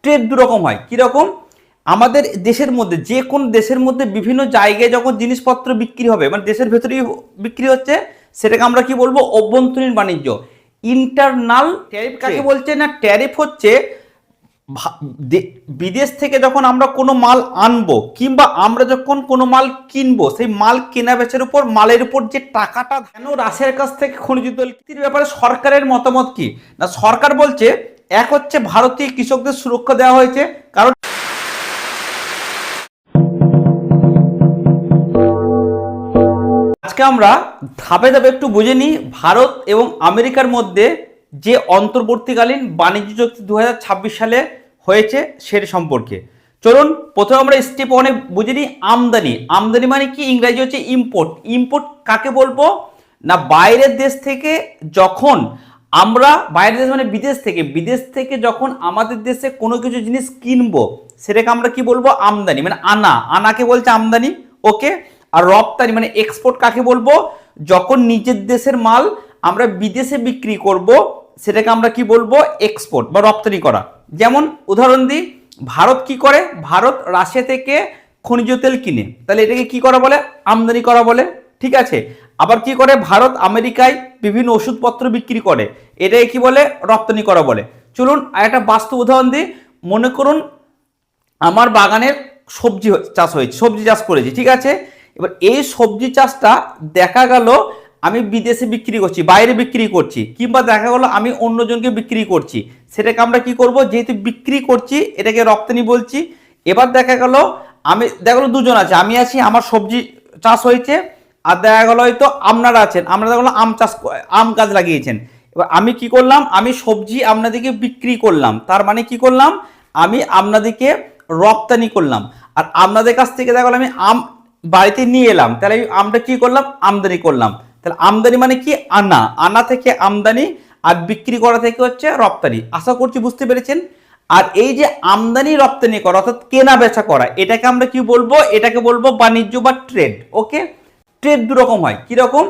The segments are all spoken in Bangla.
ট্রেড দুরকম হয়। কীরকম? আমাদের দেশের মধ্যে, যে কোন দেশের মধ্যে বিভিন্ন জায়গায় যখন জিনিসপত্র বিক্রি হবে, মানে দেশের ভেতরেই বিক্রি হচ্ছে, সেটাকে আমরা কি বলবো? অভ্যন্তরীণ বাণিজ্য, ইন্টারনাল ট্যারিফ। কাকে বলছে না? ট্যারিফ হচ্ছে বিদেশ থেকে যখন আমরা কোনো মাল আনবো কিংবা আমরা যখন কোনো মাল কিনবো, সেই মাল কেনা বেচার উপর, মালের উপর যে টাকাটা কেন রাশিয়ার কাছ থেকে খনিজ তেলের ব্যাপারে সরকারের মতামত কি না? সরকার বলছে, এক হচ্ছে ভারতীয় কৃষকদের সুরক্ষা দেওয়া হয়েছে, কারণ আজকে আমরা ধাপে ধাপে একটু বুঝে নিই ভারত এবং আমেরিকার মধ্যে যে অন্তর্বর্তীকালীন বাণিজ্য চুক্তি 2026 সালে হয়েছে সেটা সম্পর্কে। চলুন প্রথমে আমরা স্টেপ ওয়ানে বুঝে নিই আমদানি। আমদানি মানে কি? ইংরেজি হচ্ছে ইম্পোর্ট। ইম্পোর্ট কাকে বলবো না? বাইরের দেশ থেকে যখন আমরা, বাইরের দেশ মানে বিদেশ থেকে যখন আমাদের দেশে কোনো কিছু জিনিস কিনবো, সেটাকে আমরা কি বলবো? আমদানি। মানে আনাকে বলছে আমদানি। ওকে। আর রপ্তানি মানে এক্সপোর্ট কাকে বলবো? যখন নিজের দেশের মাল আমরা বিদেশে বিক্রি করব, সেটাকে আমরা কি বলবো? এক্সপোর্ট বা রপ্তানি করা। যেমন উদাহরণ দিই, ভারত কি করে? ভারত রাশিয়া থেকে খনিজ তেল কিনে, তাহলে এটাকে কি করা বলে? আমদানি করা বলে। ঠিক আছে। আবার কি করে? ভারত আমেরিকায় বিভিন্ন ওষুধপত্র বিক্রি করে, এটাকে কি বলে? রপ্তানি করা বলে। চলুন আর একটা বাস্তব উদাহরণ দিই। মনে করুন আমার বাগানের সবজি চাষ হয়েছে, সবজি চাষ করেছি। ঠিক আছে। এবার এই সবজি চাষটা দেখা গেল আমি বিদেশে বিক্রি করছি, বাইরে বিক্রি করছি, কিংবা দেখা গেলো আমি অন্যজনকে বিক্রি করছি, সেটাকে আমরা কি করব? যেহেতু বিক্রি করছি, এটাকে রপ্তানি বলছি। এবার দেখা গেল দুজন আছে, আমি আছি, আমার সবজি চাষ হয়েছে, আর দেখা গেলো হয়তো আপনারা আছেন, আপনারা দেখা গেলো আম গাছ লাগিয়েছেন। এবার আমি কি করলাম? আমি সবজি আপনাদেরকে বিক্রি করলাম, তার মানে কি করলাম? আমি আপনাদেরকে রপ্তানি করলাম। আর আপনাদের কাছ থেকে দেখা গেলো আমি আম বাড়িতে নিয়ে এলাম, তাহলে আমরা কি করলাম? আমদানি করলাম। তাহলে আমদানি মানে কি? আনা থেকে আমদানি, আর বিক্রি করা থেকে হচ্ছে রপ্তানি। আশা করছি বুঝতে পেরেছেন। আর এই যে আমদানি রপ্তানি করা, অর্থাৎ কেনা বেচা করা, এটাকে আমরা কি বলবো? এটাকে বলবো বাণিজ্য বা ট্রেড। ওকে। ট্রেড দুরকম হয়। কিরকম?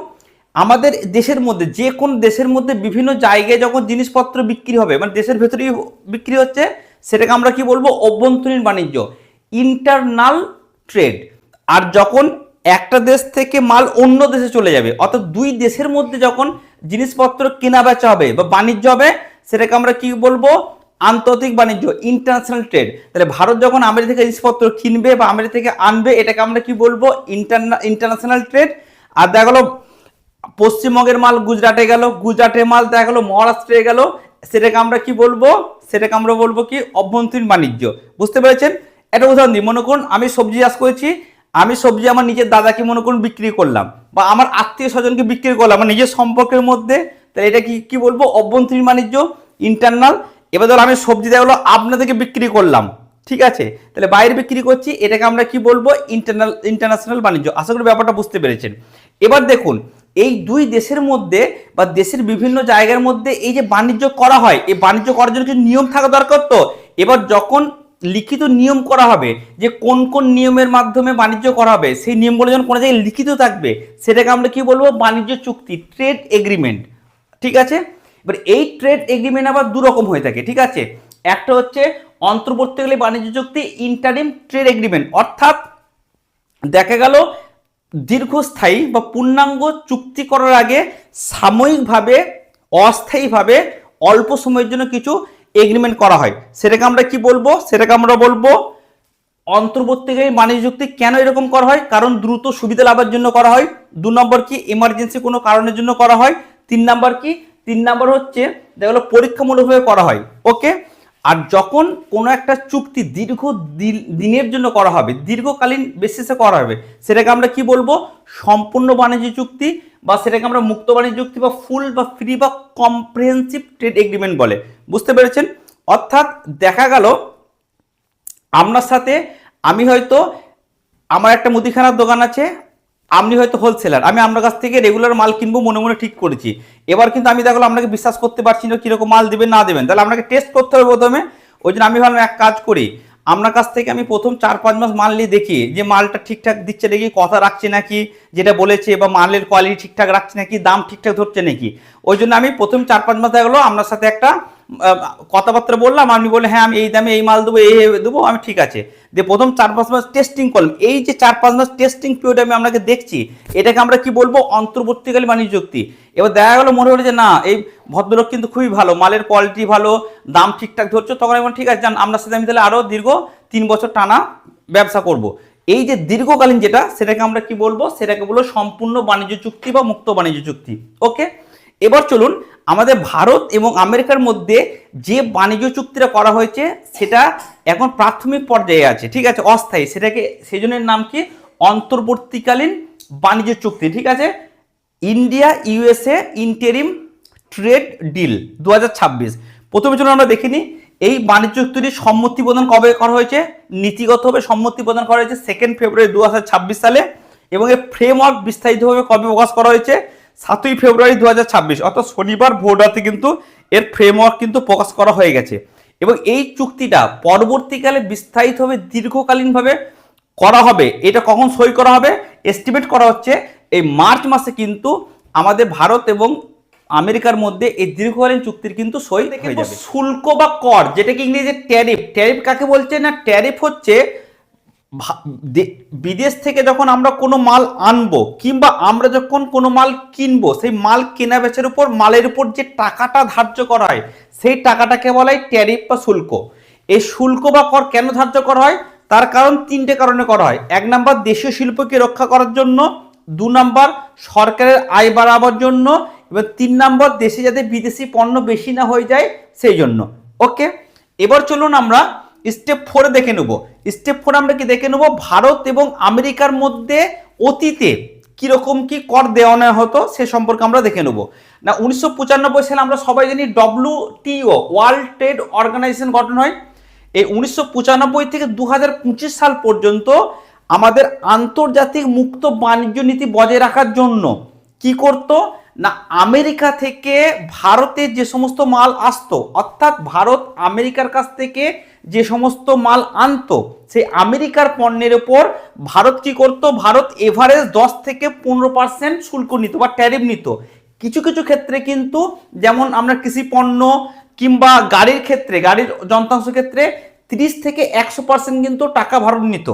আমাদের দেশের মধ্যে, যে কোন দেশের মধ্যে বিভিন্ন জায়গায় যখন জিনিসপত্র বিক্রি হবে, মানে দেশের ভেতরেই বিক্রি হচ্ছে, সেটাকে আমরা কি বলবো? অভ্যন্তরীণ বাণিজ্য, ইন্টারনাল ট্রেড। আর যখন একটা দেশ থেকে মাল অন্য দেশে চলে যাবে, অর্থাৎ দুই দেশের মধ্যে যখন জিনিসপত্র কেনা বেচা হবে বা বাণিজ্য হবে, সেটাকে আমরা কি বলবো? আন্তর্জাতিক বাণিজ্য, ইন্টারন্যাশনাল ট্রেড। তাহলে ভারত যখন আমেরিকা থেকে জিনিসপত্র কিনবে বা আমেরিকা থেকে আনবে, এটাকে আমরা কি বলবো? International trade. আর দেখা গেলো পশ্চিমবঙ্গের মাল গুজরাটে গেল, গুজরাটের মাল দেখা গেলো মহারাষ্ট্রে গেল, সেটাকে আমরা কি বলবো? সেটাকে আমরা বলবো কি? অভ্যন্তরীণ বাণিজ্য। বুঝতে পেরেছেন? একটা উদাহরণ দিই। মনে করুন আমি সবজি চাষ করেছি, আমি সবজি আমার নিজের দাদাকে মনে করুন বিক্রি করলাম, বা আমার আত্মীয় স্বজনকে বিক্রি করলাম, আমার নিজের সম্পর্কের মধ্যে, তাহলে এটা কি বলবো? অভ্যন্তরীণ বাণিজ্য, ইন্টারনাল। এবার ধরো আমি সবজি দেখা হলো আপনাদেরকে বিক্রি করলাম, ঠিক আছে, তাহলে বাইরে বিক্রি করছি, এটাকে আমরা কি বলবো? ইন্টারন্যাশনাল বাণিজ্য। আশা করি ব্যাপারটা বুঝতে পেরেছেন। এবার দেখুন এই দুই দেশের মধ্যে বা দেশের বিভিন্ন জায়গার মধ্যে এই যে বাণিজ্য করা হয়, এই বাণিজ্য করার জন্য কিছু নিয়ম থাকা দরকার। তো এবার যখন লিখিত নিয়ম করা হবে যে কোন কোন নিয়মের মাধ্যমে বাণিজ্য করা হবে, সেই নিয়মগুলো যখন কোনো জায়গায় লিখিত থাকবে, সেটাকে আমরা কি বলবো? বাণিজ্য চুক্তি, ট্রেড এগ্রিমেন্ট। ঠিক আছে। এবার এই ট্রেড এগ্রিমেন্ট আবার দুরকম হয়ে থাকে। ঠিক আছে। একটা হচ্ছে অন্তর্বর্তীকালীন বাণিজ্য চুক্তি, ইন্টারিম ট্রেড এগ্রিমেন্ট, অর্থাৎ দেখা গেল দীর্ঘস্থায়ী বা পূর্ণাঙ্গ চুক্তি করার আগে সাময়িকভাবে, অস্থায়ীভাবে, অল্প সময়ের জন্য কিছু এগ্রিমেন্ট করা হয়, সেটাকে আমরা কি বলবো? সেটাকে আমরা বলবো অন্তর্বর্তীকালীন বাণিজ্য চুক্তি। কেন এরকম করা হয়? কারণ দ্রুত সুবিধা লাভের জন্য করা হয়। 2 নম্বর কি? এমার্জেন্সি কোনো কারণের জন্য করা হয়। 3 নম্বর কি? 3 নম্বর হচ্ছে দেখা গেলো পরীক্ষামূলকভাবে করা হয়। ওকে। আর যখন কোনো একটা চুক্তি দীর্ঘ দিনের জন্য করা হবে, দীর্ঘকালীন বেসিসে করা হবে, সেটাকে আমরা কি বলবো? সম্পূর্ণ বাণিজ্য চুক্তি, বা সেটাকে আমরা মুক্ত বাণিজ্য চুক্তি, বা ফুল বা ফ্রি বা কম্প্রিহেন্সিভ ট্রেড এগ্রিমেন্ট বলে। বুঝতে পেরেছেন? অর্থাৎ দেখা গেল আপনার সাথে, আমি হয়তো, আমার একটা মুদিখানার দোকান আছে, আপনি হয়তো হোলসেলার, আমি আপনার কাছ থেকে রেগুলার মাল কিনবো মনে মনে ঠিক করেছি। এবার কিন্তু আমি দেখলাম আপনাকে বিশ্বাস করতে পারছি না কিরকম মাল দেবেন না দেবেন, তাহলে আপনাকে টেস্ট করতে হবে প্রথমে। ওই জন্য আমি ভাবলাম এক কাজ করি, আপনার কাছ থেকে আমি প্রথম 4-5 মাস মাল নিয়ে দেখি যে মালটা ঠিকঠাক দিচ্ছে নাকি, কথা রাখছে নাকি যেটা বলেছে, বা মালের কোয়ালিটি ঠিকঠাক রাখছে নাকি, দাম ঠিকঠাক ধরছে নাকি। ওই জন্য আমি প্রথম 4-5 মাস দেখা গেলো আপনার সাথে একটা কথাবার্তা বললাম, আপনি বললেন হ্যাঁ আমি এই দামে এই মাল দেবো, এই দেবো, আমি ঠিক আছে। যে প্রথম 4-5 মাস টেস্টিং করলাম, এই যে 4-5 মাস টেস্টিং পিরিয়ড আমি আপনাকে দেখছি, এটাকে আমরা কি বলবো? অন্তর্বর্তীকালীন বাণিজ্য চুক্তি। এবার দেখা গেলো মনে হলো যে না এই ভদ্রলোক কিন্তু খুবই ভালো, মালের কোয়ালিটি ভালো, দাম ঠিকঠাক ধরছো, তখন আমি ঠিক আছে যান আপনার সাথে আমি তাহলে আরও দীর্ঘ 3 বছর টানা ব্যবসা করব। এই যে দীর্ঘকালীন যেটা, সেটাকে আমরা কি বলবো? সেটাকে বলবো সম্পূর্ণ বাণিজ্য চুক্তি বা মুক্ত বাণিজ্য চুক্তি। ওকে, এবার চলুন আমাদের ভারত এবং আমেরিকার মধ্যে যে বাণিজ্য চুক্তিটা করা হয়েছে সেটা এখন প্রাথমিক পর্যায়ে আছে, ঠিক আছে, অস্থায়ী। সেটাকে সেই জন্য নাম কি? অন্তর্বর্তীকালীন বাণিজ্য চুক্তি, ঠিক আছে। India USA interim trade deal 2026। প্রথমে চলুন আমরা দেখিনি এই বাণিজ্য চুক্তিটি সম্মতি প্রদান কবে করা হয়েছে। নীতিগতভাবে সম্মতি প্রদান করা হয়েছে 2 ফেব্রুয়ারি 2026 সালে, এবং এর ফ্রেমওয়ার্ক বিস্তারিতভাবে কবে প্রকাশ করা হয়েছে? 7 ফেব্রুয়ারি 2026, অর্থাৎ শনিবার ভোর রাতে কিন্তু এর ফ্রেমওয়ার্ক কিন্তু প্রকাশ করা হয়ে গেছে। এবং এই চুক্তিটা পরবর্তীকালে বিস্তারিতভাবে দীর্ঘকালীনভাবে করা হবে। এটা কখন সই করা হবে? এস্টিমেট করা হচ্ছে এই মার্চ মাসে কিন্তু আমাদের ভারত এবং আমেরিকার মধ্যে এই দীর্ঘকালীন চুক্তির কিন্তু সই হয়ে যাবে। শুল্ক বা কর, যেটাকে ইংরেজিতে ট্যারিফ। ট্যারিফ কাকে বলছে? না, ট্যারিফ হচ্ছে বিদেশ থেকে যখন আমরা কোনো মাল আনবো কিংবা আমরা যখন কোনো মাল কিনবো, সেই মাল কেনা বেচার উপর মালের উপর যে টাকাটা ধার্য করা হয়, সেই টাকাটাকে বলা হয় ট্যারিফ বা শুল্ক। এই শুল্ক বা কর কেন ধার্য করা হয়? তার কারণ 3টে কারণে করা হয়। 1 নাম্বার দেশীয় শিল্পকে রক্ষা করার জন্য, 2 নাম্বার সরকারের আয় বাড়াবার জন্য, এবং 3 নাম্বার দেশে যাতে বিদেশি পণ্য বেশি না হয়ে যায় সেই জন্য। ওকে, এবার চলুন আমরা স্টেপ 4 দেখে নেব। স্টেপ 4 আমরা কি দেখে নেব? ভারত এবং আমেরিকার মধ্যে অতীতে কিরকম কি কর দেওয়া নেওয়া হতো সে সম্পর্কে আমরা দেখে নেব। না, 1995 সালে আমরা সবাই জানি WTO ওয়ার্ল্ড ট্রেড অর্গানাইজেশন গঠন হয়। এই 1995 থেকে 2025 সাল পর্যন্ত আমাদের আন্তর্জাতিক মুক্ত বাণিজ্য নীতি বজায় রাখার জন্য কি করতো? না, আমেরিকা থেকে ভারতে যে সমস্ত মাল আসতো, অর্থাৎ ভারত আমেরিকার কাছ থেকে যে সমস্ত মাল আনতো, সেই আমেরিকার পণ্যের উপর ভারত কি করতো? ভারত এভারেজ 10 থেকে 15% শুল্ক নিত বা ট্যারিফ নিত। কিছু কিছু ক্ষেত্রে কিন্তু, যেমন আমরা কৃষি পণ্য কিংবা গাড়ির ক্ষেত্রে, গাড়ির যন্ত্রাংশের ক্ষেত্রে 30 থেকে 100% কিন্তু টাকা ভারত নিত,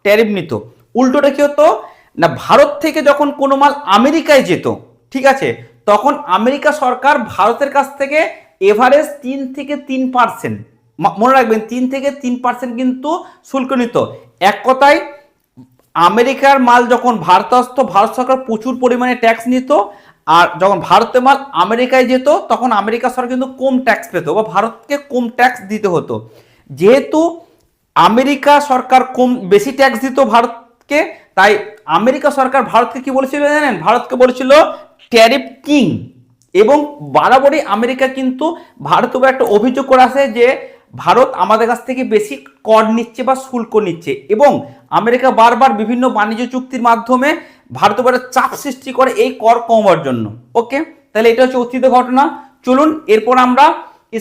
ট্যারিফ নিত। উল্টোটা কি হতো? না, ভারত থেকে যখন কোনো মাল আমেরিকায় যেত, ঠিক আছে, তখন আমেরিকা সরকার ভারতের কাছ থেকে এভারেজ 3 থেকে 3%, মনে রাখবেন 3 থেকে 3% কিন্তু শুল্ক নিত। এক কথায় আমেরিকার মাল যখন ভারতে আসতো, ভারত সরকার প্রচুর পরিমাণে ট্যাক্স নিত, আর যখন ভারতের মাল আমেরিকায় যেত তখন আমেরিকা সরকার কিন্তু কম ট্যাক্স পেত বা ভারতকে কম ট্যাক্স দিতে হতো। যেহেতু আমেরিকা সরকার বেশি ট্যাক্স দিত ভারতকে, তাই আমেরিকা সরকার ভারতকে কি বলেছিল জানেন? ভারতকে বলেছিল ট্যারিফ কিং। এবং বরাবরই আমেরিকা কিন্তু ভারতের উপর একটা অভিযোগ করে আসে যে ভারত আমাদের কাছ থেকে বেশি কর নিচ্ছে বা শুল্ক নিচ্ছে, এবং আমেরিকা বারবার বিভিন্ন বাণিজ্য চুক্তির মাধ্যমে ভারতের উপর চাপ সৃষ্টি করে এই কর কমাবার জন্য। ওকে, তাহলে এটা হচ্ছে অতীত ঘটনা। চলুন এরপর আমরা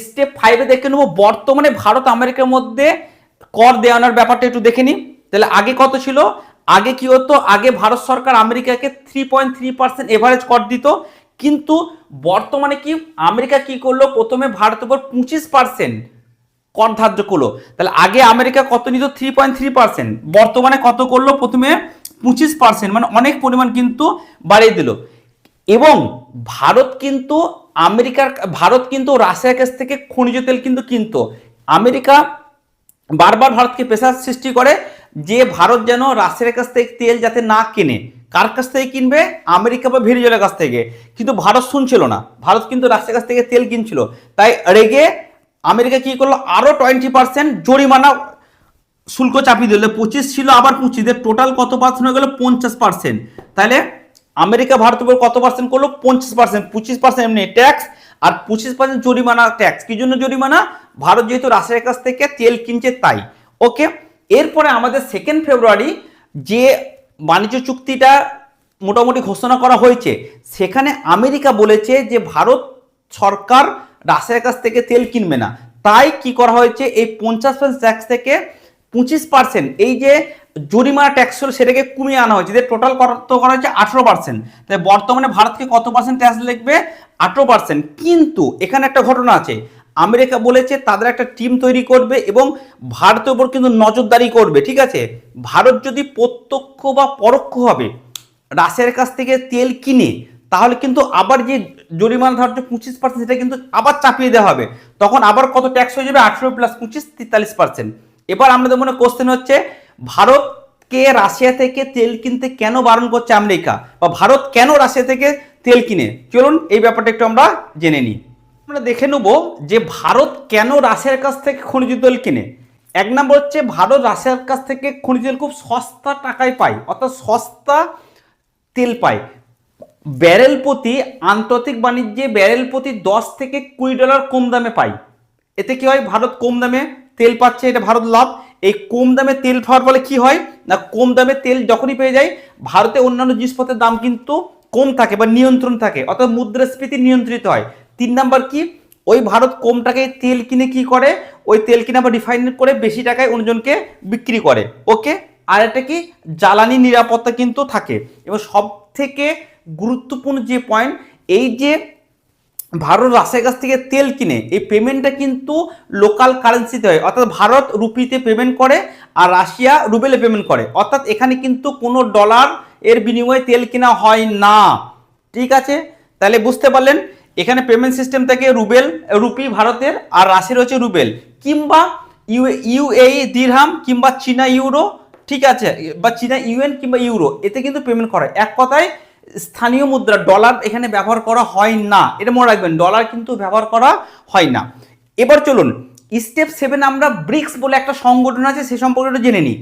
স্টেপ 5-এ দেখে নেব বর্তমানে ভারত আমেরিকার মধ্যে কর দেওয়ানোর ব্যাপারটা একটু দেখে নিই। তাহলে আগে কত ছিল? আগে কি হতো? আগে ভারত সরকার আমেরিকাকে 3.3% এভারেজ কর দিত, কিন্তু বর্তমানে কি আমেরিকা কি করলো? প্রথমে ভারতের উপর 25% কর ধার্য করলো। তাহলে আগে আমেরিকা কত নিত? 3.3%, বর্তমানে কত করলো? প্রথমে 25%, মানে অনেক পরিমাণ কিন্তু বাড়িয়ে দিল। এবং ভারত কিন্তু রাশিয়ার কাছ থেকে খনিজ তেল কিন্তু কিনতো। আমেরিকা বারবার ভারতকে প্রেসার সৃষ্টি করে যে ভারত যেন রাশিয়ার কাছ থেকে তেল যাতে না কিনে। কার কাছ থেকে কিনবে? আমেরিকা বা ভেনেজুয়েলার কাছ থেকে। কিন্তু ভারত শুনছিল না, ভারত কিন্তু রাশিয়ার কাছ থেকে তেল কিনছিল। তাই রেগে আমেরিকা কি করলো? আরো 20% জরিমানা শুল্ক চাপিয়ে দিল। 25 ছিল আবার 25, টোটাল কত পার্সেন্ট হয়ে গেল? 50%। তাহলে আমেরিকা ভারতের উপর কত পার্সেন্ট করলো? 50%। 25% এমনি ট্যাক্স আর 25% জরিমানা ট্যাক্স। কি জন্য জরিমানা? ভারত যেহেতু রাশিয়ার কাছ থেকে তেল কিনছে তাই। ওকে, এরপরে আমাদের 2 ফেব্রুয়ারি যে বাণিজ্য চুক্তিটা মোটামুটি ঘোষণা করা হয়েছে, সেখানে আমেরিকা বলেছে যে ভারত সরকার রাশিয়ার কাছ থেকে তেল কিনবে না। তাই কি করা হয়েছে? এই 50% ট্যাক্স থেকে 25% এই যে জরিমানা ট্যাক্স ছিল সেটাকে কমিয়ে আনা হয়েছে। টোটাল কত করা হয়েছে? 18%। তাই বর্তমানে ভারতকে কত পার্সেন্ট ট্যাক্স লাগবে? 18%। কিন্তু এখানে একটা ঘটনা আছে, আমেরিকা বলেছে তাদের একটা টিম তৈরি করবে এবং ভারতের উপর কিন্তু নজরদারি করবে, ঠিক আছে। ভারত যদি প্রত্যক্ষ বা পরোক্ষভাবে রাশিয়ার কাছ থেকে তেল কিনে তাহলে কিন্তু আবার যে জরিমানা ধার্য 25% সেটা কিন্তু আবার চাপিয়ে দেওয়া হবে, তখন আবার কত ট্যাক্স হয়ে যাবে, 18+25 43%। এবার আমাদের মনে কোশ্চেন হচ্ছে ভারতকে রাশিয়া থেকে তেল কিনতে কেন বারণ করছে আমেরিকা, বা ভারত কেন রাশিয়া থেকে তেল কিনে, চলুন এই ব্যাপারটা একটু আমরা জেনে নিই। আমরা দেখে নেব যে ভারত কেন রাশিয়ার কাছ থেকে খনিজ তেল কিনে। এক নম্বর হচ্ছে ভারত রাশিয়ার কাছ থেকে খনিজ তেল খুব সস্তা টাকায় পায়, অর্থাৎ সস্তা তেল পায়। ব্যারেল প্রতি আন্তর্জাতিক বাণিজ্যে ব্যারেল প্রতি $10 থেকে $20 কম দামে পায়। এতে কি হয়, ভারত কম দামে তেল পাচ্ছে, এটা ভারত লাভ। এই কম দামে তেল পাওয়ার ফলে কি হয় না, কম দামে তেল যখনই পেয়ে যায় ভারতে অন্যান্য জিনিসপত্রের দাম কিন্তু কম থাকে বা নিয়ন্ত্রণ থাকে, অর্থাৎ মুদ্রাস্ফীতি নিয়ন্ত্রিত হয়। 3 নাম্বার কি, ওই ভারত কম টাকায় তেল কিনে কি করে, ওই তেল কিনে আবার রিফাইন করে বেশি টাকায় অন্যজনকে বিক্রি করে। ওকে, আর একটা কি, জ্বালানি নিরাপত্তা কিন্তু থাকে। এবং সব থেকে গুরুত্বপূর্ণ যে পয়েন্ট, এই যে ভারত রাশিয়ার কাছ থেকে তেল কিনে এই পেমেন্টটা কিন্তু লোকাল কারেন্সিতে হয়, অর্থাৎ ভারত রুপিতে পেমেন্ট করে আর রাশিয়া রুবেলে পেমেন্ট করে, অর্থাৎ এখানে কিন্তু কোনো ডলার এর বিনিময়ে তেল কিনা হয় না, ঠিক আছে। তাহলে বুঝতে পারলেন এখানে পেমেন্ট সিস্টেম থেকে রুপি ভারতের, আর রাশিয়ার হচ্ছে রুবেল, কিংবা ইউএই দিরহাম, কিংবা চীনা ইউরো, ঠিক আছে, বা চীনা ইউএন কিংবা ইউরো, এতে কিন্তু পেমেন্ট করে। এক কথায় স্থানীয় মুদ্রা ডলার এখানে ব্যবহার করা হয় না, এটা মনে রাখবেন, ডলার কিন্তু ব্যবহার করা হয় না। এবার চলুন স্টেপ 7 আমরা ব্রিক্স বলে একটা সংগঠন আছে সে সম্পর্কে জেনে নিই।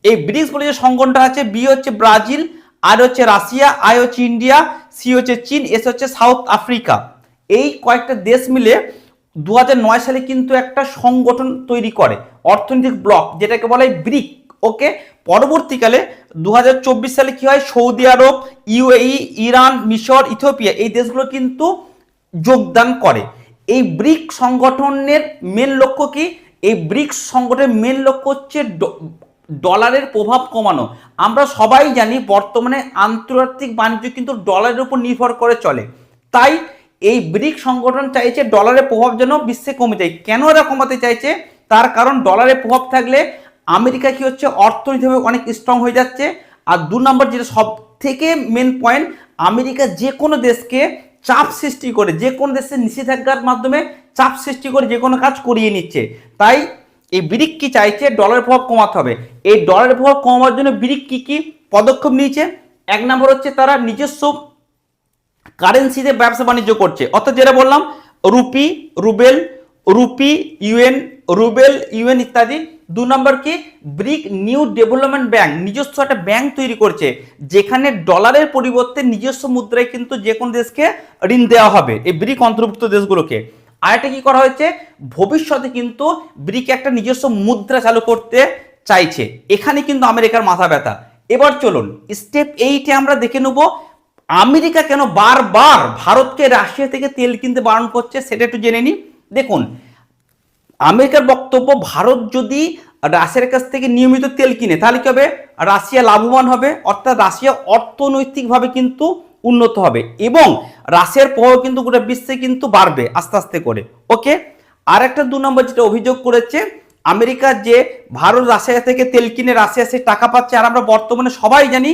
এই ব্রিক্স বলে যে সংগঠনটা আছে, বি হচ্ছে ব্রাজিল, আর হচ্ছে রাশিয়া, আই হচ্ছে ইন্ডিয়া, সি হচ্ছে চীন, এস হচ্ছে সাউথ আফ্রিকা। এই কয়েকটা দেশ মিলে 2009 সালে কিন্তু একটা সংগঠন তৈরি করে, অর্থনৈতিক ব্লক, যেটাকে বলা হয় ব্রিক। ওকে, পরবর্তীকালে 2024 সালে কি হয়, সৌদি আরব, ইউএই, ইরান, মিশর, ইথিওপিয়া, এই দেশগুলো কিন্তু যোগদান করে। এই ব্রিক সংগঠনের মেন লক্ষ্য কি, এই ব্রিক্স সংগঠনের মেন লক্ষ্য হচ্ছে ডলারের প্রভাব কমানো। আমরা সবাই জানি বর্তমানে আন্তর্জাতিক বাণিজ্য কিন্তু ডলারের উপর নির্ভর করে চলে, তাই এই ব্রিক সংগঠন চাইছে ডলারের প্রভাব যেন বিশ্বে কমে যায়। কেন এরা কমাতে চাইছে, তার কারণ ডলারের প্রভাব থাকলে আমেরিকা কি হচ্ছে, অর্থনৈতিকভাবে অনেক স্ট্রং হয়ে যাচ্ছে। আর 2 নম্বর যেটা সব থেকে মেন পয়েন্ট, আমেরিকা যে কোনো দেশকে চাপ সৃষ্টি করে, যে কোনো দেশের নিষেধাজ্ঞার মাধ্যমে চাপ সৃষ্টি করে যে কোনো কাজ করিয়ে নিচ্ছে। তাই এই ব্রিক কি চাইছে, ডলারের প্রভাব কমাতে হবে। এই ডলারের প্রভাব কমানোর জন্য ব্রিক কি কি পদক্ষেপ নিয়েছে, 1 নম্বর হচ্ছে তারা নিজস্ব কারেন্সিতে ব্যবসা বাণিজ্য করছে, অর্থাৎ যেটা বললাম rupee, Rubel, rupee, UN, Rubel, UN ইত্যাদি। 2 নম্বর কি, ব্রিক নিউ ডেভেলপমেন্ট ব্যাংক, নিজস্ব একটা ব্যাংক তৈরি করছে যেখানে ডলারের পরিবর্তে নিজস্ব মুদ্রায় কিন্তু যে কোনো দেশকে ঋণ দেওয়া হবে, এই ব্রিক অন্তর্ভুক্ত দেশগুলোকে। আর একটা কি করা হয়েছে, ভবিষ্যতে কিন্তু ব্রিক একটা নিজস্ব মুদ্রা চালু করতে চাইছে, এখানে কিন্তু আমেরিকার মাথা ব্যথা। এবার চলুন স্টেপ 8 আমরা দেখে নেব আমেরিকা কেন বারবার ভারতকে রাশিয়া থেকে তেল কিনতে বারণ করছে, সেটা একটু জেনে নিই। দেখুন আমেরিকার বক্তব্য, ভারত যদি রাশিয়ার কাছ থেকে নিয়মিত তেল কিনে তাহলে কি হবে, রাশিয়া লাভবান হবে, অর্থাৎ রাশিয়া অর্থনৈতিকভাবে কিন্তু উন্নত হবে এবং রাশিয়ার প্রভাব কিন্তু গোটা বিশ্বে কিন্তু বাড়বে আস্তে আস্তে করে। ওকে, আর একটা 2 নম্বর যেটা অভিযোগ করেছে আমেরিকা, যে ভারত রাশিয়া থেকে তেল কিনে রাশিয়া সে টাকা পাচ্ছে, আর আমরা বর্তমানে সবাই জানি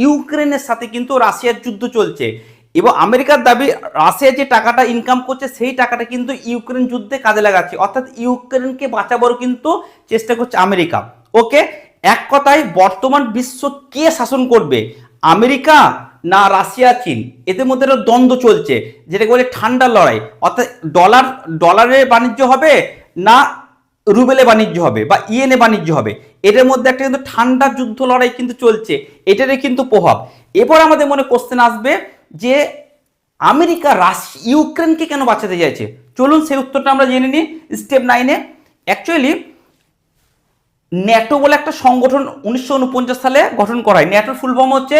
ইউক্রেনের সাথে কিন্তু রাশিয়ার যুদ্ধ চলছে এবং আমেরিকার দাবি রাশিয়া যে টাকাটা ইনকাম করছে সেই টাকাটা কিন্তু ইউক্রেন যুদ্ধে কাজে লাগাচ্ছে, অর্থাৎ ইউক্রেনকে বাঁচাবার কিন্তু চেষ্টা করছে আমেরিকা। ওকে, এক কথায় বর্তমান বিশ্ব কে শাসন করবে, আমেরিকা না রাশিয়া চীন, এদের মধ্যে একটা দ্বন্দ্ব চলছে, যেটাকে বলে ঠান্ডা লড়াই, অর্থাৎ ডলারের বাণিজ্য হবে না রুবেলে বাণিজ্য হবে বা ইয়েনে বাণিজ্য হবে, এটার মধ্যে একটা কিন্তু ঠান্ডা যুদ্ধ লড়াই কিন্তু চলছে, এটারই কিন্তু প্রভাব। এরপর আমাদের মনে কোশ্চেন আসবে যে আমেরিকা ইউক্রেনকে কেন বাঁচাতে চাইছে, চলুন সেই উত্তরটা আমরা জেনে নিই স্টেপ 9-এ। অ্যাকচুয়ালি ন্যাটো বলে একটা সংগঠন 1949 সালে গঠন করা হয়। ন্যাটোর ফুল ফর্ম হচ্ছে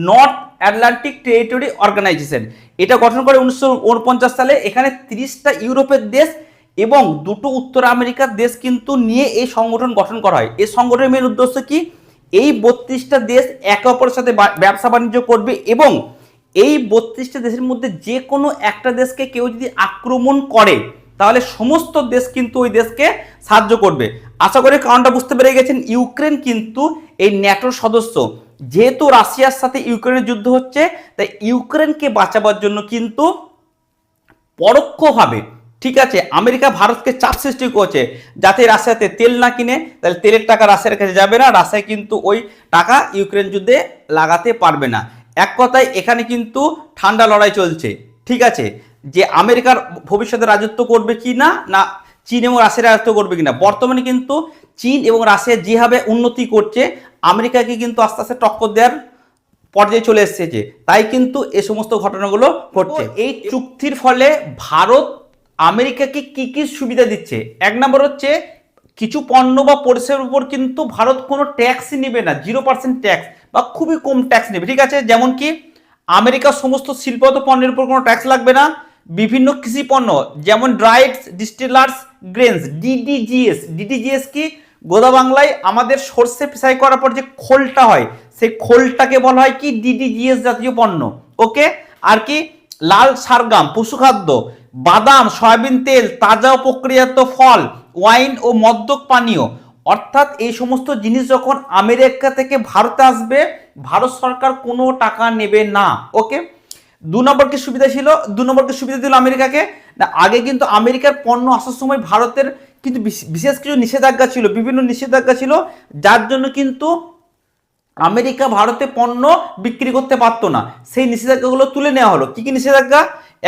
নর্থ আটলান্টিক টেরিটরি অর্গানাইজেশন। এটা গঠন করে 1949 সালে। এখানে 30টা ইউরোপের দেশ এবং 2টো উত্তর আমেরিকার দেশ কিন্তু নিয়ে এই সংগঠন গঠন করা হয়। এই সংগঠনের মেন উদ্দেশ্য কি, এই 32টা দেশ একে অপরের সাথে ব্যবসা বাণিজ্য করবে এবং এই 32টা দেশের মধ্যে যে কোনো একটা দেশকে কেউ যদি আক্রমণ করে তাহলে সমস্ত দেশ কিন্তু ওই দেশকে সাহায্য করবে। আশা করি কারণটা বুঝতে পেরে গেছেন। ইউক্রেন কিন্তু এই ন্যাটোর সদস্য, যেহেতু রাশিয়ার সাথে ইউক্রেনের যুদ্ধ হচ্ছে, তাই ইউক্রেনকে বাঁচাবার জন্য কিন্তু পরোক্ষভাবে, ঠিক আছে, আমেরিকা ভারতকে চাপ সৃষ্টি করছে যাতে রাশিয়াতে তেল না কিনে, তাহলে তেলের টাকা রাশিয়ার কাছে যাবে না, রাশিয়া কিন্তু ওই টাকা ইউক্রেন যুদ্ধে লাগাতে পারবে না। এক কথায় এখানে কিন্তু ঠান্ডা লড়াই চলছে, ঠিক আছে, যে আমেরিকার ভবিষ্যতে রাজত্ব করবে কি না, না চীন এবং রাশিয়া রাজত্ব করবে কিনা। বর্তমানে কিন্তু চীন এবং রাশিয়া যেভাবে উন্নতি করছে, আমেরিকাকে কিন্তু আস্তে আস্তে টক্কর দেওয়ার পর্যায়ে চলে এসেছে, তাই কিন্তু এই সমস্ত ঘটনাগুলো ঘটছে। এই চুক্তির ফলে ভারত আমেরিকাকে কি কি সুবিধা দিচ্ছে? এক নম্বর হচ্ছে কিছু পণ্য বা পরিষেবার উপর কিন্তু ভারত কোনো ট্যাক্সই নেবে না, 0% ট্যাক্স বা খুবই কম ট্যাক্স নেবে, ঠিক আছে। যেমন কি আমেরিকার সমস্ত শিল্পগত পণ্যের উপর কোনো ট্যাক্স লাগবে না। বিভিন্ন কৃষি পণ্য যেমন ড্রাইডস, ডিস্টিলার্স, গ্রেনস, ডিডিজিএস কি গোদা বাংলায় আমাদের সর্ষে পেশাই করার পর যে খোলটা হয়, সেই খোলটাকে বলা হয় কি ডিডিজিএস জাতীয় পণ্য। ওকে, আর কি লাল সারগাম, পশুখাদ্য, বাদাম, সয়াবিন তেল, তাজা ও প্রক্রিয়াজাত ফল, ওয়াইন ও মদ্যক পানীয়, অর্থাৎ এই সমস্ত জিনিস যখন আমেরিকা থেকে ভারতে আসবে, ভারত সরকার কোনো টাকা নেবে না। ওকে, 2 নম্বর কি সুবিধা ছিল? 2 নম্বর কি সুবিধা দিল আমেরিকাকে না, আগে কিন্তু আমেরিকার পণ্য আসার সময় ভারতের কিন্তু বিশেষ কিছু নিষেধাজ্ঞা ছিল, বিভিন্ন নিষেধাজ্ঞা ছিল, যার জন্য কিন্তু আমেরিকা ভারতে পণ্য বিক্রি করতে পারতো না। সেই নিষেধাজ্ঞাগুলো তুলে নেওয়া হলো। কি কি নিষেধাজ্ঞা?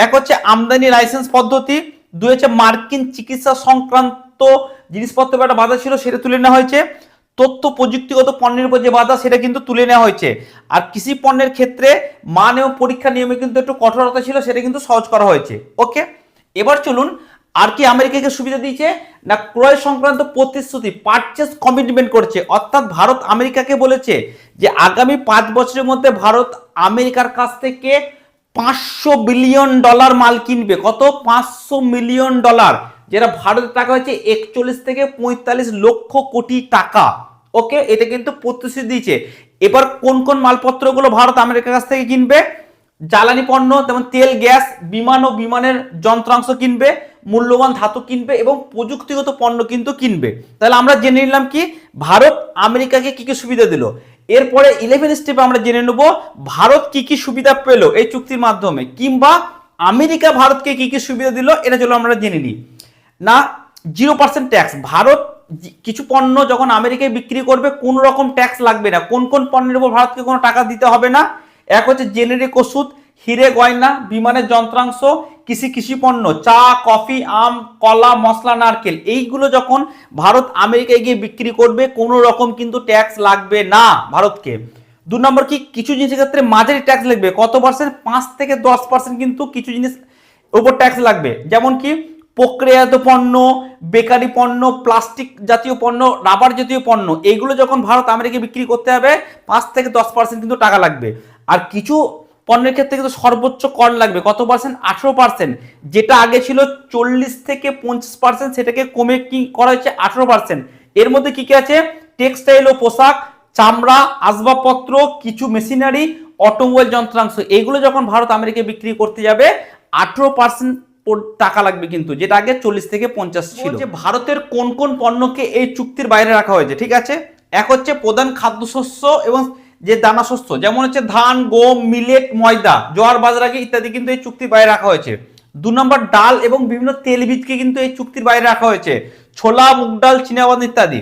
এক হচ্ছে আমদানি লাইসেন্স পদ্ধতি, 2 হচ্ছে মার্কিন চিকিৎসা সংক্রান্ত জিনিসপত্র একটা বাধা ছিল, সেটা তুলে নেওয়া হয়েছে। তথ্য প্রযুক্তিগত পণ্যের উপর যে বাধা, সেটা কিন্তু তুলে নেওয়া হয়েছে। আর কৃষি পণ্যের ক্ষেত্রে মান এবং পরীক্ষা নিয়মে কিন্তু একটু কঠোরতা ছিল, সেটা কিন্তু সহজ করা হয়েছে। ওকে, এবার চলুন আর কি আমেরিকাকে সুবিধা দিয়েছে না, ক্রয় সংক্রান্ত প্রতিশ্রুতি, পারচেস কমিটমেন্ট করছে। অর্থাৎ ভারত আমেরিকাকে বলেছে যে আগামী 5 বছরের মধ্যে ভারত আমেরিকার কাছ থেকে $500 বিলিয়ন মাল কিনবে। কত? $500 মিলিয়ন, যেটা ভারতের টাকা হচ্ছে 41 থেকে 45 লক্ষ কোটি টাকা। ওকে, এটা কিন্তু প্রতিশ্রুতি দিয়েছে। এবার কোন কোন মালপত্রগুলো ভারত আমেরিকার কাছ থেকে কিনবে? জ্বালানি পণ্য যেমন তেল, গ্যাস, বিমান ও বিমানের যন্ত্রাংশ কিনবে, মূল্যবান ধাতু কিনবে এবং প্রযুক্তিগত পণ্য কিন্তু কিনবে। তাহলে আমরা জেনে নিলাম কি ভারত আমেরিকাকে কি কি সুবিধা দিল। এরপরে 11 স্টেপে আমরা জেনে নেব ভারত কি কি সুবিধা পেল এই চুক্তির মাধ্যমে, কিংবা আমেরিকা ভারতকে কি কি সুবিধা দিল, এটা চলো আমরা জেনে নিই। না, 0% ট্যাক্স। ভারত কিছু পণ্য যখন আমেরিকায় বিক্রি করবে কোনো রকম ট্যাক্স লাগবে না। কোন কোন পণ্যের উপর ভারতকে কোনো টাকা দিতে হবে না? এক হচ্ছে জেনেরিক ওষুধ, হিরে গয়না, বিমানের যন্ত্রাংশ, কৃষি পণ্য, চা, কফি, আম, কলা, মশলা, নারকেল, এইগুলো যখন ভারত আমেরিকায় গিয়ে বিক্রি করবে কোনো রকম কিন্তু ট্যাক্স লাগবে না ভারতকে। 2 নম্বর কি কিছু জিনিসের ক্ষেত্রে মাঝারি ট্যাক্স লাগবে। কত পার্সেন্ট? 5 থেকে 10% কিন্তু কিছু জিনিস উপর ট্যাক্স লাগবে। যেমন কি প্রক্রিয়াজাত পণ্য, বেকারি পণ্য, প্লাস্টিক জাতীয় পণ্য, রাবার জাতীয় পণ্য, এইগুলো যখন ভারত আমেরিকায় বিক্রি করতে হবে 5 থেকে 10% কিন্তু টাকা লাগবে। আর কিছু পণ্যের ক্ষেত্রে কিন্তু সর্বোচ্চ কর লাগবে। কত পার্সেন্ট? 18%। যেটা আগে ছিল 40 থেকে 50%, সেটাকে কমে কি করা হয়েছে 18%। এর মধ্যে কি কি আছে? টেক্সটাইল ও পোশাক, চামড়া, আসবাবপত্র, কিছু মেশিনারি, অটোমোবাইল যন্ত্রাংশ, এইগুলো যখন ভারত আমেরিকায় বিক্রি করতে যাবে 18% টাকা লাগবে কিন্তু, যেটা আগে 40 থেকে 50 ছিল। যে ভারতের কোন কোন পণ্যকে এই চুক্তির বাইরে রাখা হয়েছে, ঠিক আছে। এক হচ্ছে প্রধান খাদ্যশস্য এবং যে দানা শস্য, যেমন হচ্ছে ধান, গম, মিলেট, ময়দা, জোয়ার, বাজরা ইত্যাদি কিন্তু এই চুক্তির বাইরে রাখা হয়েছে। 2 নম্বর ডাল এবং বিভিন্ন তেলবীজকে কিন্তু এই চুক্তির বাইরে রাখা হয়েছে, ছোলা, মুগ ডাল, চিনাবাদাম ইত্যাদি।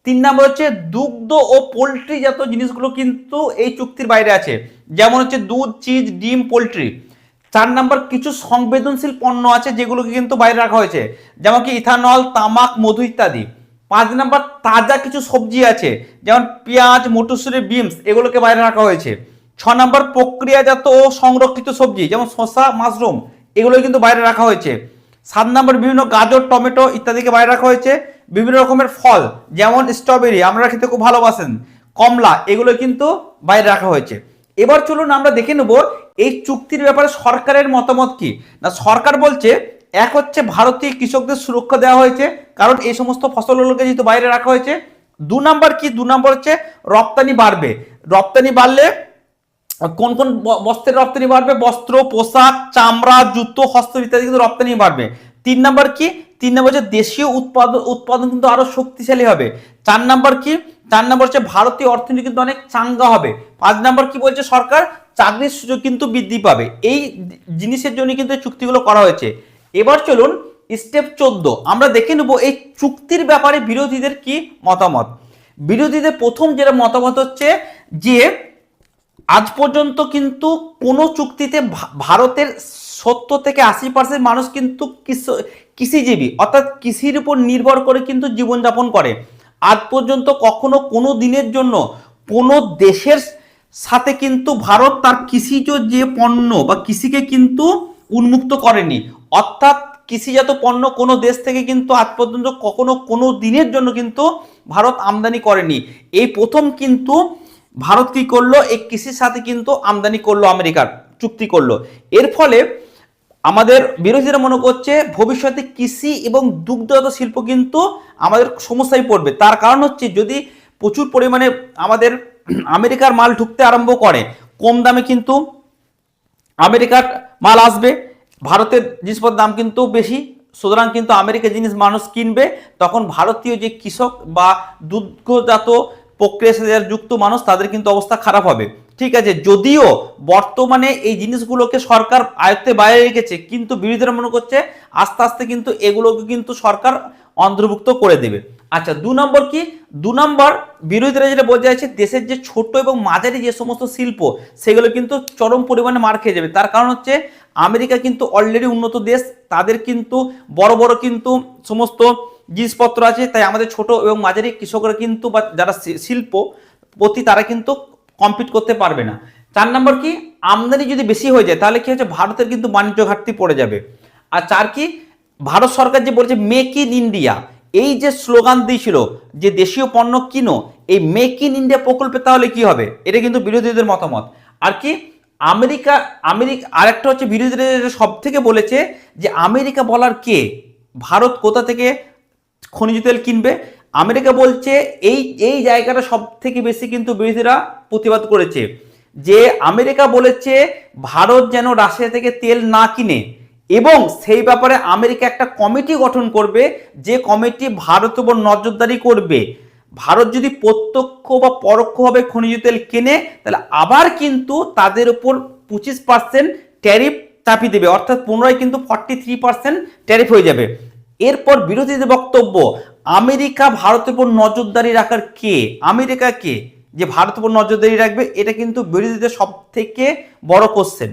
3 নম্বর হচ্ছে দুগ্ধ ও পোলট্রি জাত জিনিসগুলো কিন্তু এই চুক্তির বাইরে আছে, যেমন হচ্ছে দুধ, চিজ, ডিম, পোলট্রি। 4 নম্বর কিছু সংবেদনশীল পণ্য আছে যেগুলোকে কিন্তু বাইরে রাখা হয়েছে, যেমন কি ইথানল, তামাক, মধু ইত্যাদি। 5 নম্বর তাজা কিছু সবজি আছে, যেমন পেঁয়াজ, মটরশুঁটি, বিনস, এগুলোকে বাইরে রাখা হয়েছে। 6 নম্বর প্রক্রিয়াজাত ও সংরক্ষিত সবজি, যেমন শসা, মাশরুম, এগুলো কিন্তু বাইরে রাখা হয়েছে। 7 নম্বর বিভিন্ন গাজর, টমেটো ইত্যাদিকে বাইরে রাখা হয়েছে। বিভিন্ন রকমের ফল, যেমন স্ট্রবেরি, আমরা খেতে খুব ভালোবাসেন, কমলা, এগুলো কিন্তু বাইরে রাখা হয়েছে। এবার চলুন আমরা দেখে নেব এই চুক্তির ব্যাপারে সরকারের মতামত কি। না, সরকার বলছে এক হচ্ছে ভারতীয় কৃষকদের সুরক্ষা দেওয়া হয়েছে, কারণ এই সমস্ত ফসলগুলোকে যেহেতু বাইরে রাখা হয়েছে। 2 নম্বর কি? 2 নম্বর হচ্ছে রপ্তানি বাড়বে। রপ্তানি বাড়লে কোন কোন বস্ত্রের রপ্তানি বাড়বে? বস্ত্র, পোশাক, চামড়া, জুতো, হস্ত ইত্যাদি কিন্তু রপ্তানি বাড়বে। 3 নাম্বার কি, 3 নাম্বার হচ্ছে দেশীয় উৎপাদন কিন্তু আরো শক্তিশালী হবে। 4 নাম্বার কি, 4 নাম্বার হচ্ছে ভারতীয় অর্থনীতি কিন্তু অনেক চাঙ্গা হবে। 5 নাম্বার কি বলছে সরকার, চাকরির সুযোগ কিন্তু বৃদ্ধি পাবে। এই জিনিসের জন্য কিন্তু চুক্তিগুলো করা হয়েছে। এবার চলুন স্টেপ 14 আমরা দেখে নেব এই চুক্তির ব্যাপারে বিরোধীদের কি মতামত। বিরোধীদের প্রথম যেটা মতামত হচ্ছে যে আজ পর্যন্ত কিন্তু কোনো চুক্তিতে ভারতের 70 থেকে 80% মানুষ কিন্তু কৃষিজীবী, অর্থাৎ কৃষির উপর নির্ভর করে কিন্তু জীবনযাপন করে। আজ পর্যন্ত কখনো কোনো দিনের জন্য কোনো দেশের সাথে কিন্তু ভারত তার কৃষিজ যে পণ্য বা কৃষিকে কিন্তু উন্মুক্ত করেনি, অর্থাৎ কৃষিজাত পণ্য কোনো দেশ থেকে কিন্তু আজ পর্যন্ত কখনো কোনো দিনের জন্য কিন্তু ভারত আমদানি করেনি। এই প্রথম কিন্তু ভারত কি করলো, এই কৃষির সাথে কিন্তু আমদানি করলো, আমেরিকার চুক্তি করলো। এর ফলে আমাদের বিরোধীরা মনে করছে ভবিষ্যতে কৃষি এবং দুগ্ধজাত শিল্প কিন্তু আমাদের সমস্যায় পড়বে। তার কারণ হচ্ছে যদি প্রচুর পরিমাণে আমাদের আমেরিকার মাল ঢুকতে আরম্ভ করে, কম দামে কিন্তু আমেরিকার মাল আসবে, ভারতের জিনিসপত্রের দাম কিন্তু বেশি, সুতরাং কিন্তু আমেরিকার জিনিস মানুষ কিনবে, তখন ভারতীয় যে কৃষক বা দুগ্ধজাত প্রক্রিয়ার সাথে যুক্ত মানুষ তাদের কিন্তু অবস্থা খারাপ হবে। ঠিক আছে, যদিও বর্তমানে এই জিনিসগুলোকে সরকার আয়ত্তে বাইরে রেখেছে, কিন্তু বিরোধীরা মনে করছে আস্তে আস্তে কিন্তু এগুলোকে কিন্তু সরকার অন্তর্ভুক্ত করে দেবে। আচ্ছা, 2 নম্বর কি, 2 নম্বর বিরোধীরা যেটা বলতে চাইছে দেশের যে ছোট এবং মাঝারি যে সমস্ত শিল্প সেগুলো কিন্তু চরম পরিমাণে মার খেয়ে যাবে। তার কারণ হচ্ছে আমেরিকা কিন্তু অলরেডি উন্নত দেশ, তাদের কিন্তু বড় বড় কিন্তু সমস্ত জিনিসপত্র আছে, তাই আমাদের ছোট এবং মাঝারি কৃষকরা কিন্তু বা যারা শিল্পপতি তারা কিন্তু কম্পিট করতে পারবে না। 4 নম্বর কি, আমদানি যদি বেশি হয়ে যায় তাহলে কি হচ্ছে ভারতের কিন্তু বাণিজ্য ঘাটতি পড়ে যাবে। আর 4 কি, ভারত সরকার যে বলছে মেক ইন ইন্ডিয়া, এই যে স্লোগান দিয়েছিল যে দেশীয় পণ্য কিনো, এই মেক ইন ইন্ডিয়া প্রকল্পে তাহলে কি হবে, এটা কিন্তু বিরোধীদের মতামত। আর কি, আমেরিকা আরেকটা হচ্ছে বিরোধীরা সব থেকে বলেছে যে আমেরিকা বলার কে, ভারত কোথা থেকে খনিজ তেল কিনবে। আমেরিকা বলছে এই জায়গাটা সব থেকে বেশি কিন্তু বিরোধীরা প্রতিবাদ করেছে যে আমেরিকা বলেছে ভারত যেন রাশিয়া থেকে তেল না কিনে, এবং সেই ব্যাপারে আমেরিকা একটা কমিটি গঠন করবে, যে কমিটি ভারতের উপর নজরদারি করবে। ভারত যদি প্রত্যক্ষ বা পরোক্ষভাবে খনিজ তেল কেনে তাহলে আবার কিন্তু তাদের উপর 25% ট্যারিফ চাপিয়ে দেবে, অর্থাৎ পুনরায় কিন্তু 43% ট্যারিফ হয়ে যাবে। এরপর বিরোধীদের বক্তব্য, আমেরিকা ভারতের উপর নজরদারি রাখার কে, আমেরিকা কে যে ভারতের উপর নজরদারি রাখবে, এটা কিন্তু বিরোধীদের সব থেকে বড় কোশ্চেন।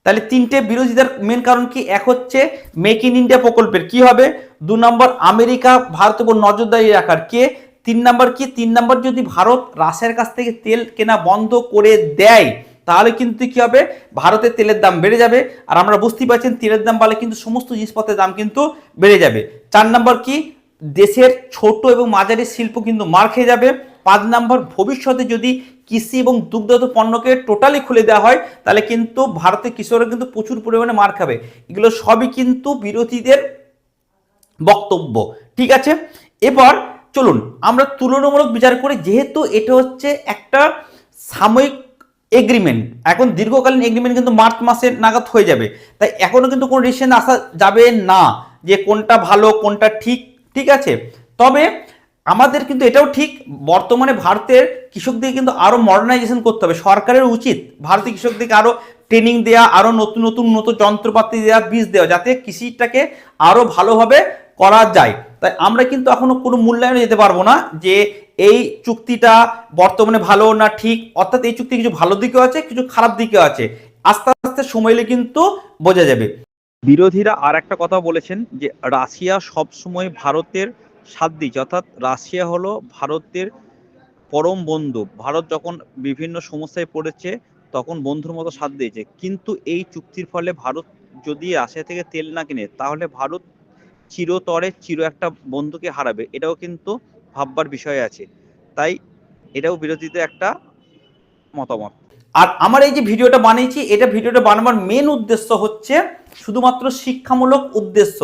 তাহলে 3টে বিরোধীদের মেন কারণ কি, এক হচ্ছে মেক ইন ইন্ডিয়া প্রকল্পের কি হবে, 2 নম্বর আমেরিকা ভারতের উপর নজরদারি রাখার কে, 3 নম্বর কি, 3 নম্বর যদি ভারত রাশিয়ার কাছ থেকে তেল কেনা বন্ধ করে দেয় তাহলে কিন্তু কি হবে, ভারতের তেলের দাম বেড়ে যাবে। আর আমরা বুঝতেই পারছেন তেলের দাম বাড়লে কিন্তু সমস্ত জিনিসপত্রের দাম কিন্তু বেড়ে যাবে। 4 নম্বর কি, দেশের ছোট এবং মাঝারি শিল্প কিন্তু মার খেয়ে যাবে। 5 নম্বর, ভবিষ্যতে যদি কৃষি এবং দুগ্ধজাত পণ্যকে টোটালি খুলে দেওয়া হয় তাহলে কিন্তু ভারতের কৃষকরা কিন্তু প্রচুর পরিমাণে মার খাবে। এগুলো সবই কিন্তু বিরোধীদের বক্তব্য। ঠিক আছে, এবার চলুন আমরা তুলনামূলক বিচার করি, যেহেতু এটা হচ্ছে একটা সাময়িক এগ্রিমেন্ট, এখন দীর্ঘকালীন এগ্রিমেন্ট কিন্তু মার্চ মাসের নাগাদ হয়ে যাবে, তাই এখনো কিন্তু কোনো ডিসিশন আসা যাবে না যে কোনটা ভালো কোনটা ঠিক। ঠিক আছে, তবে আমাদের কিন্তু এটাও ঠিক বর্তমানে ভারতের কৃষকদের কিন্তু আরো মডার্নাইজেশন করতে হবে, সরকারের উচিত ভারতীয় কৃষকদেরকে আরো ট্রেনিং দেওয়া, আরো নতুন নতুন উন্নত যন্ত্রপাতি দেওয়া, বীজ দেওয়া, যাতে কৃষিটাকে আরো ভালোভাবে করা যায়। তাই আমরা কিন্তু এখনো কোনো মূল্যায়নে যেতে পারবো না যে এই চুক্তিটা বর্তমানে ভালো না ঠিক, অর্থাৎ এই চুক্তি কিছু ভালো দিকেও আছে কিছু খারাপ দিকেও আছে, আস্তে আস্তে সময় এলে কিন্তু বোঝা যাবে। বিরোধীরা আর একটা কথা বলেছেন যে রাশিয়া সব সময় ভারতের সাথ দিচ্ছে, অর্থাৎ রাশিয়া হলো ভারতের পরম বন্ধু, ভারত যখন বিভিন্ন সমস্যায় পড়েছে তখন বন্ধুর মতো সাথ দিয়েছে। কিন্তু এই চুক্তির ফলে ভারত যদি রাশিয়া থেকে তেল না কিনে তাহলে ভারত চিরতরে একটা বন্ধুকে হারাবে, এটাও কিন্তু ভাববার বিষয় আছে। তাই এটাও বিরোধীদের একটা মতামত। আর আমার এই যে ভিডিওটা বানিয়েছি, ভিডিওটা বানাবার মেন উদ্দেশ্য হচ্ছে শুধুমাত্র শিক্ষামূলক উদ্দেশ্য,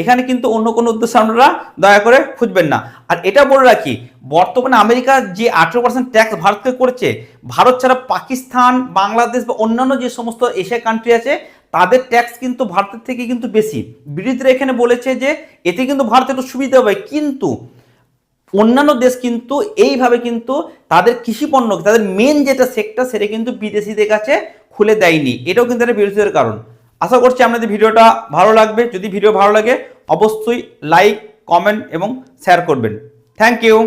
এখানে কিন্তু অন্য কোনো উদ্দেশ্য আপনারা দয়া করে খুঁজবেন না। আর এটা বলে রাখি, বর্তমানে আমেরিকা যে 18% ট্যাক্স ভারতকে করেছে, ভারত ছাড়া পাকিস্তান, বাংলাদেশ বা অন্যান্য যে সমস্ত এশিয়া কান্ট্রি আছে তাদের ট্যাক্স কিন্তু ভারতের থেকে কিন্তু বেশি। বিরোধীরা এখানে বলেছে যে এতে কিন্তু ভারতের একটু সুবিধা হবে, কিন্তু অন্যান্য দেশ কিন্তু এইভাবে কিন্তু তাদের কৃষিপণ্য, তাদের মেন যেটা সেক্টর, সেটা কিন্তু বিদেশিদের কাছে খুলে দেয়নি। এটাও কিন্তু একটা বিরোধীদের কারণ। আশা করছি আপনাদের ভিডিওটা ভালো লাগবে। যদি ভিডিও ভালো লাগে অবশ্যই লাইক, কমেন্ট এবং শেয়ার করবেন। Thank you.